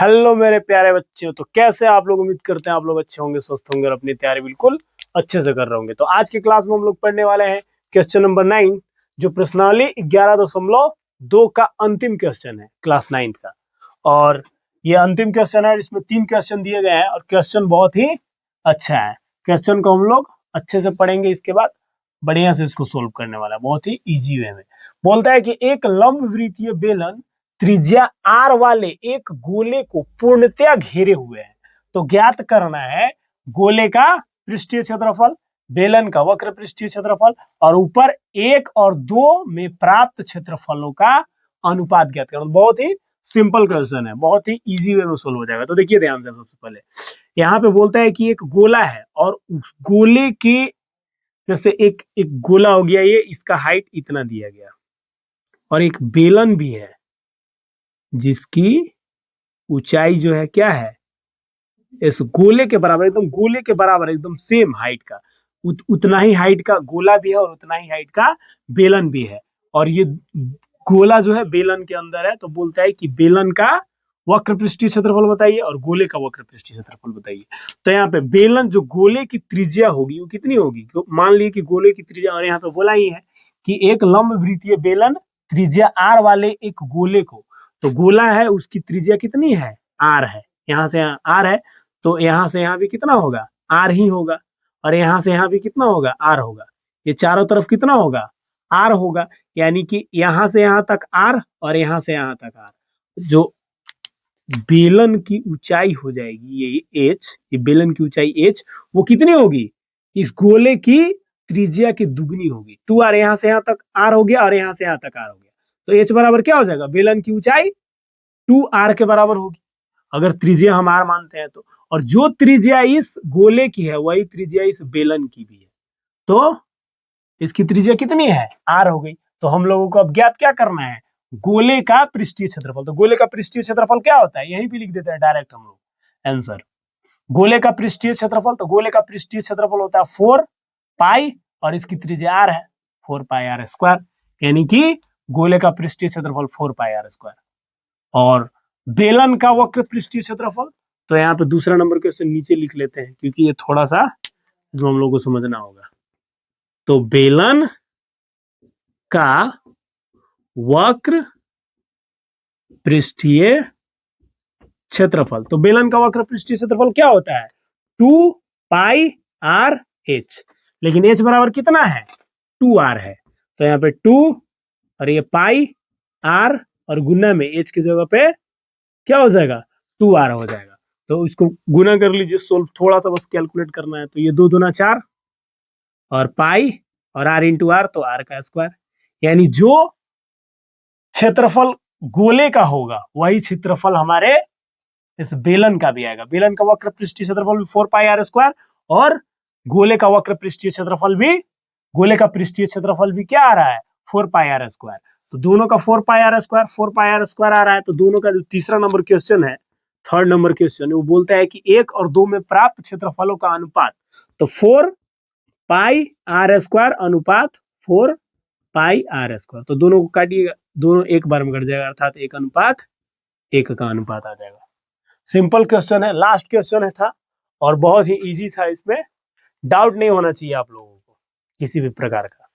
Hello मेरे प्यारे बच्चों, तो कैसे आप लोग? उम्मीद करते हैं आप लोग अच्छे होंगे, स्वस्थ होंगे और अपनी तैयारी बिल्कुल अच्छे से कर रहे होंगे। तो आज की क्लास में हम लोग पढ़ने वाले हैं क्वेश्चन नंबर 9, जो प्रश्नावली 11.2 का अंतिम क्वेश्चन है क्लास 9 का। और ये अंतिम क्वेश्चन है, इसमें 3 क्वेश्चन दिए गए हैं और क्वेश्चन बहुत ही अच्छा है। क्वेश्चन को हम लोग अच्छे से पढ़ेंगे, इसके बाद बढ़िया से इसको सोल्व करने वाला है, बहुत ही ईजी वे में। बोलता है कि एक लंब वृत्तीय बेलन त्रिज्या r वाले एक गोले को पूर्णतया घेरे हुए है। तो ज्ञात करना है गोले का पृष्ठीय क्षेत्रफल, बेलन का वक्र पृष्ठीय क्षेत्रफल और ऊपर 1 और 2 में प्राप्त क्षेत्रफलों का अनुपात ज्ञात करना। बहुत ही सिंपल क्वेश्चन है, बहुत ही इजी वे में सोल्व हो जाएगा। तो देखिए ध्यान से, सबसे पहले यहाँ पे बोलता है कि एक गोला है और उस गोले के जैसे एक गोला हो गया, ये इसका हाइट इतना दिया गया और एक बेलन भी है जिसकी ऊंचाई जो है क्या है, इस गोले के बराबर, एकदम गोले के बराबर, एकदम सेम हाइट का, उतना ही हाइट का गोला भी है और उतना ही हाइट का बेलन भी है। और ये गोला जो है बेलन के अंदर है। तो बोलता है कि बेलन का वक्र पृष्ठीय क्षेत्रफल बताइए और गोले का वक्र पृष्ठीय क्षेत्रफल बताइए। तो यहाँ पे बेलन जो गोले की त्रिज्या होगी वो कितनी होगी? मान लीजिए कि गोले की त्रिज्या, और यहाँ पे बोला ही है कि एक लंब वृत्तीय बेलन त्रिज्या r वाले एक गोले को, तो गोला है उसकी त्रिज्या कितनी है? r है। यहाँ से यहाँ r है, तो यहाँ से यहाँ भी कितना होगा? r ही होगा। और यहाँ से यहाँ भी कितना होगा? r होगा। ये चारों तरफ कितना होगा? r होगा। यानी कि यहाँ से यहाँ तक r और यहाँ से यहाँ तक r, जो बेलन की ऊंचाई हो जाएगी ये h, ये बेलन की ऊंचाई h, वो कितनी होगी? इस गोले की त्रिज्या की दुगनी होगी। 2r, यहाँ से यहाँ तक r हो गया और यहाँ से यहाँ तक r हो गया। तो h बराबर क्या हो जाएगा? बेलन की ऊंचाई 2r के बराबर होगी, अगर त्रिज्या हम r मानते हैं तो। और जो त्रिज्या इस गोले की है वही त्रिज्या इस बेलन की भी है, तो इसकी त्रिज्या कितनी है? r हो गई। तो हम लोगों को अब ज्ञात क्या करना है? गोले का पृष्ठीय क्षेत्रफल। तो गोले का पृष्ठीय क्षेत्रफल क्या होता है? यहीं पे लिख देते हैं डायरेक्ट हम लोग आंसर। गोले का पृष्ठीय क्षेत्रफल, तो गोले का पृष्ठीय क्षेत्रफल होता है 4 पाई और इसकी त्रिज्या r है 4 पाई r स्क्वायर, यानी कि गोले का पृष्ठीय क्षेत्रफल 4 पाई r स्क्वायर। और बेलन का वक्र पृष्ठीय क्षेत्रफल, तो यहाँ पे दूसरा नंबर क्वेश्चन नीचे लिख लेते हैं क्योंकि ये थोड़ा सा इसमें हम लोग को समझना होगा। तो बेलन का वक्र पृष्ठीय क्षेत्रफल, तो बेलन का वक्र पृष्ठीय क्षेत्रफल क्या होता है? 2 पाई r h, लेकिन h बराबर कितना है? 2r है। तो यहाँ पे 2 और ये पाई r और गुना में h की जगह पे क्या हो जाएगा? 2r हो जाएगा। तो इसको गुना कर लीजिए, सोल्व थोड़ा सा बस कैलकुलेट करना है। तो ये 2 दूना 4 और पाई और r इंटू r, तो r का स्क्वायर। यानी जो क्षेत्रफल गोले का होगा वही क्षेत्रफल हमारे इस बेलन का भी आएगा। बेलन का वक्र पृष्ठीय क्षेत्रफल भी 4 पाई r स्क्वायर और गोले का वक्र पृष्ठीय क्षेत्रफल भी, गोले का पृष्ठीय क्षेत्रफल भी क्या आ रहा है? 4 पाई r स्क्वायर। तो दोनों का 4 पाई r स्क्वायर, 4 पाई r स्क्वायर आ रहा है। तो दोनों का जो तीसरा नंबर क्वेश्चन है, थर्ड नंबर क्वेश्चन, वो बोलता है कि 1 और 2 में प्राप्त क्षेत्रफलों का अनुपात। तो 4 पाई r स्क्वायर अनुपात 4 पाई r स्क्वायर। तो दोनों को काटिएगा, दोनों एक बार में कट जाएगा, अर्थात 1 अनुपात 1 का अनुपात आ जाएगा। सिंपल क्वेश्चन है, लास्ट क्वेश्चन है था और बहुत ही इजी था। इसमें डाउट नहीं होना चाहिए आप लोगों को किसी भी प्रकार का।